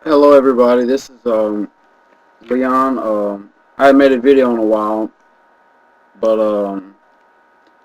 Hello everybody, this is Leon. I haven't made a video in a while, but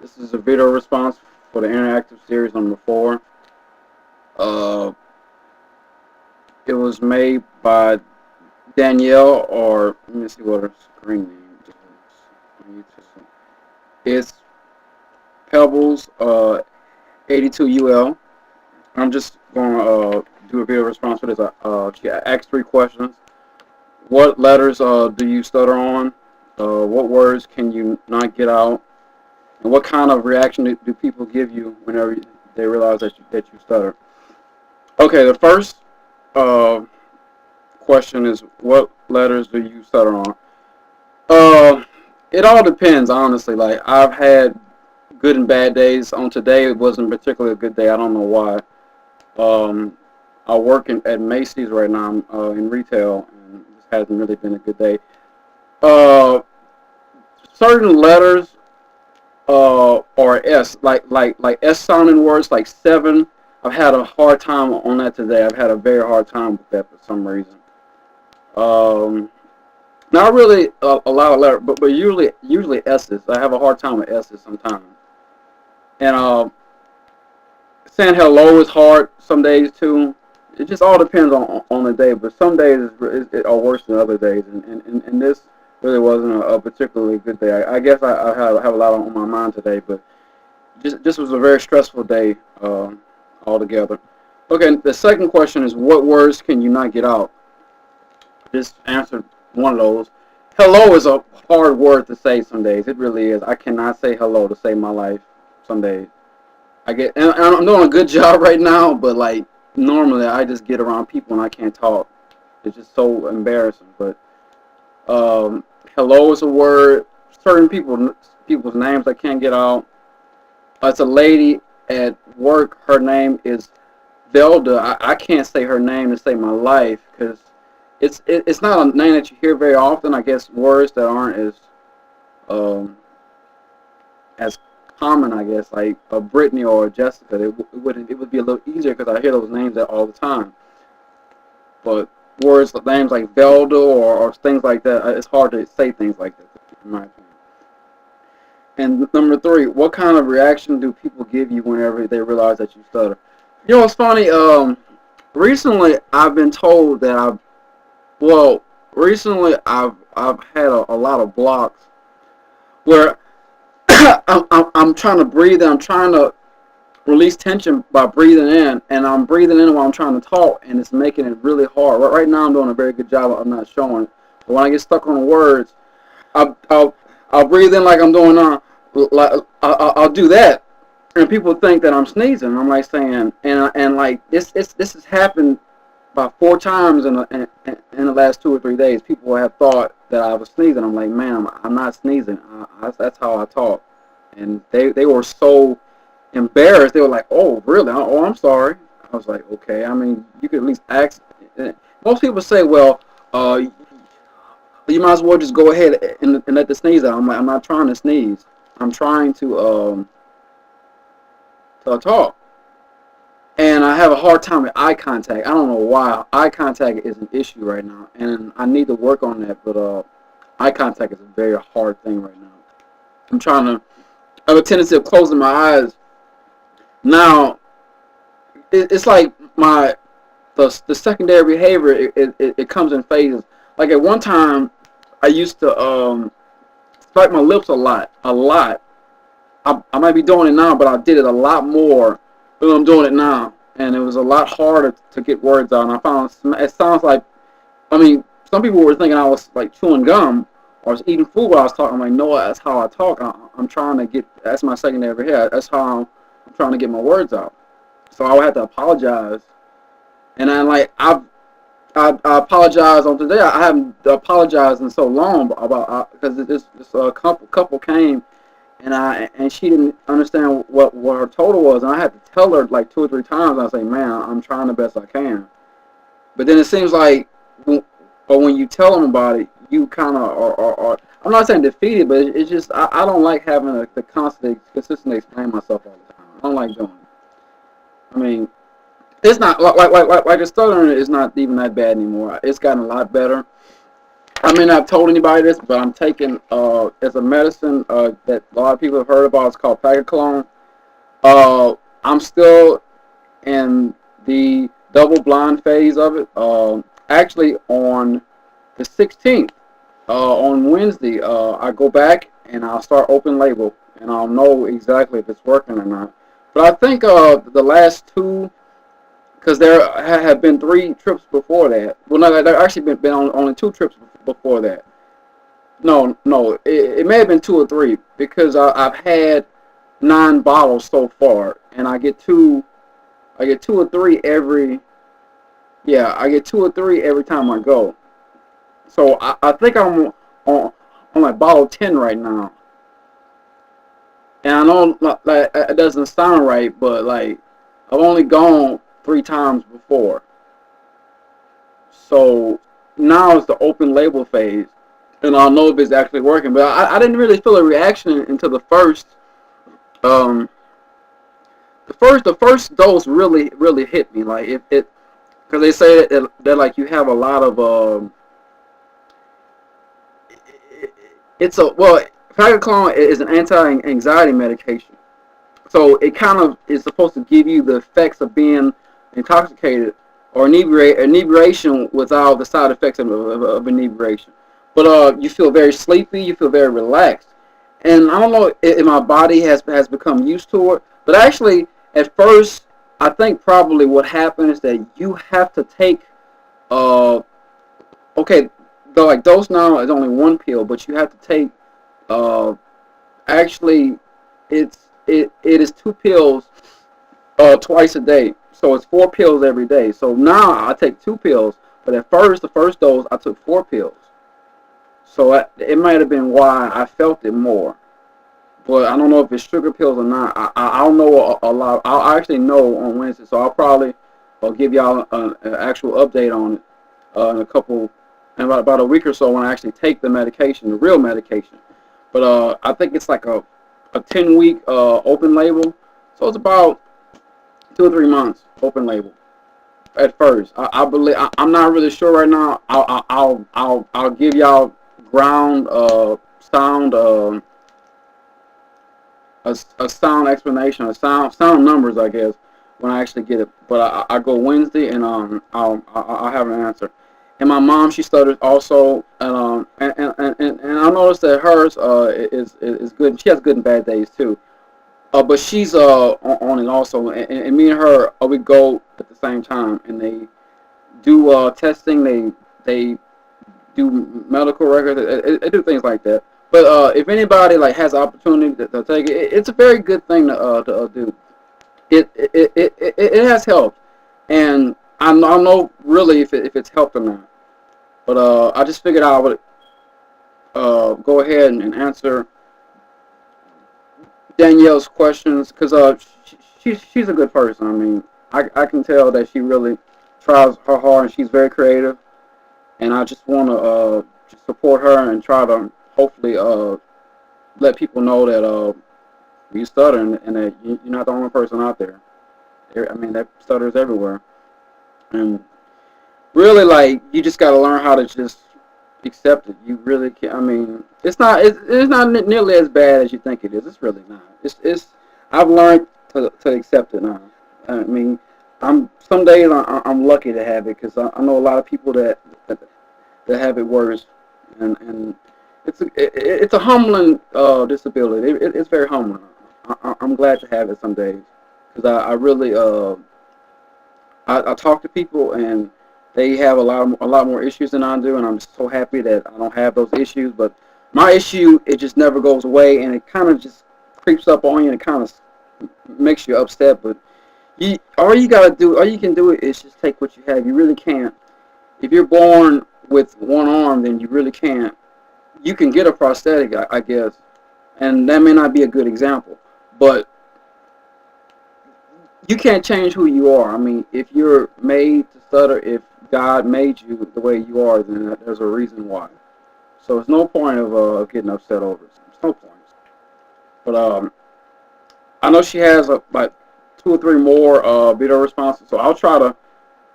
this is a video response for the interactive series number 4. Uh, it was made by Danielle, or let me see what her screen name is. It's Pebbles 82UL. I'm just going to do a video response for this. She asked 3 questions. What letters do you stutter on? What words can you not get out? And what kind of reaction do people give you whenever they realize that you stutter? Okay, the first uh, question is, what letters do you stutter on? Uh, it all depends, honestly. Like, I've had good and bad days. On today, it wasn't particularly a good day. I don't know why. Um, I work at Macy's right now. I'm in retail, and this hasn't really been a good day. Uh, Certain letters or S, like S sounding words, like seven. I've had a hard time on that today. I've had a very hard time with that for some reason. Um, Not really a lot of letters, but usually S's. I have a hard time with S's sometimes. And saying hello is hard some days too. It just all depends on the day. But some days are worse than other days, and this really wasn't a particularly good day. I guess I have a lot on my mind today, but just was a very stressful day altogether. Okay, the second question is, what words can you not get out? Just answered one of those. Hello is a hard word to say some days. It really is. I cannot say hello to save my life some days. And I'm doing a good job right now, but like normally I just get around people and I can't talk. It's just so embarrassing. But um, hello is a word. Certain people's names I can't get out. It's a lady at work. Her name is Velda. I can't say her name to save my life because it's not a name that you hear very often. I guess words that aren't um, as common, I guess, like a Brittany or a Jessica. It would be a little easier because I hear those names all the time. But names like Velda or things like that, it's hard to say things like that, in my opinion. And number 3, what kind of reaction do people give you whenever they realize that you stutter? You know what's funny? Recently I've been told that well, recently I've had a lot of blocks where I'm trying to breathe and I'm trying to release tension by breathing in, and I'm breathing in while I'm trying to talk, and it's making it really hard. Right now I'm doing a very good job of not showing it, but when I get stuck on the words, I'll, I'll, I'll breathe in like I'm doing like I'll do that, and people think that I'm sneezing. I'm like saying, and like this has happened about 4 times in the last 2 or 3 days. People have thought that I was sneezing. I'm like, man, I'm not sneezing. That's how I talk, and they were so embarrassed. They were like, "Oh, really? Oh, I'm sorry." I was like, "Okay. I mean, you could at least ask." Most people say, "Well, you might as well just go ahead and let the sneeze out." I'm like, "I'm not trying to sneeze. I'm trying to talk." And I have a hard time with eye contact. I don't know why. Eye contact is an issue right now, and I need to work on that. But eye contact is a very hard thing right now. I'm trying to. I have a tendency of closing my eyes. Now, it's like the secondary behavior. It comes in phases. Like at one time, I used to bite my lips a lot. I might be doing it now, but I did it a lot more than I'm doing it now, and it was a lot harder to get words out. And I found it sounds like, I mean, some people were thinking I was like chewing gum or was eating food while I was talking. I'm like, no, that's how I talk. I'm trying to get. That's my secondary behavior. That's how I'm trying to get my words out. So I would have to apologize, and then like I apologize on today. I haven't apologized in so long about because this couple came and she didn't understand what her total was, and I had to tell her like 2 or 3 times. I say, man, I'm trying the best I can. But then it seems like when you tell them about it, you kind of are. I'm not saying defeated, but it's just I don't like having consistently explain myself all the time. I don't like doing it. I mean, It's not like the stuttering is not even that bad anymore. It's gotten a lot better. I may not have told anybody this, but I'm taking as a medicine that a lot of people have heard about. It's called Pagaclone. I'm still in the double blind phase of it. Actually, on the 16th, on Wednesday, I go back and I'll start open label, and I'll know exactly if it's working or not. But I think the last two, because there have been 3 trips before that. Well, no, there actually been only 2 trips before that. No, no, it may have been 2 or 3 because I've had 9 bottles so far, and I get 2 or 3 every, yeah, I get 2 or 3 every time I go. So I think I'm on like bottle 10 right now, and I know like it doesn't sound right, but like I've only gone 3 times before, so now it's the open label phase, and I'll know if it's actually working. But I didn't really feel a reaction until um the first dose really hit me like it because they say that like you have a lot of it's a well Pagaclone is an anti-anxiety medication, so it kind of is supposed to give you the effects of being intoxicated or inebriation without the side effects of inebriation. But you feel very sleepy, you feel very relaxed, and I don't know if my body has become used to it. But actually, at first, I think probably what happened is that you have to take uh okay, though like dose now is only 1 pill, but you have to take uh actually it is 2 pills twice a day. So it's 4 pills every day. So now I take 2 pills, but at first, the first dose, I took 4 pills. So it might have been why I felt it more. But I don't know if it's sugar pills or not. I'll know a lot. I'll actually know on Wednesday. So I'll probably give y'all an actual update on it in a couple, in about a week or so when I actually take the medication, the real medication. But I think it's like a 10-week open label. So it's about 2 or 3 months open label at first. I believe I'm not really sure right now. I'll give y'all ground sound a sound explanation, a sound numbers, I guess, when I actually get it. But I go Wednesday and I'll have an answer. And my mom, she stutters also, and I noticed that hers is good. She has good and bad days too. But she's on it also, and me and her we go at the same time, and they do testing. They do medical records. They do things like that. But if anybody like has the opportunity to take it, it's a very good thing to do. It has helped, and I don't know really if it's helped or not. But I just figured I would go ahead and answer Danielle's questions because she's a good person. I mean, I can tell that she really tries her hard and she's very creative, and I just want to just support her and try to hopefully let people know that you stutter and that you're not the only person out there. I mean, that stutters everywhere, and really, like, you just got to learn how to just accept it. You really can. I mean, it's not nearly as bad as you think it is. It's really not. It's I've learned to accept it now. I mean, I'm some days I'm lucky to have it because I know a lot of people that have it worse, and it's a humbling disability. It's very humbling. I'm glad to have it some days because I really I talk to people and they have a lot more issues than I do, and I'm so happy that I don't have those issues. But my issue, it just never goes away, and it kind of just creeps up on you, and it kind of makes you upset. But all you can do is just take what you have. You really can't. If you're born with one arm, then you really can't. You can get a prosthetic, I guess, and that may not be a good example, but you can't change who you are. I mean, if you're made to stutter, if God made you the way you are, then there's a reason why. So it's no point of getting upset over it. It's no point. But I know she has like 2 or 3 more video responses, so I'll try to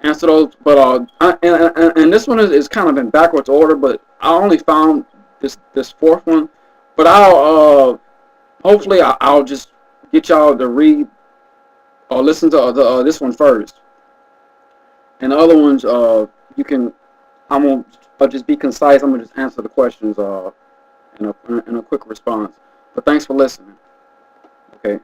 answer those. But and this one is kind of in backwards order, but I only found this fourth one. But I'll hopefully I'll just get y'all to read or listen to this one first, and the other ones you can. I'm gonna just be concise. I'm gonna just answer the questions in a quick response. But thanks for listening. Okay.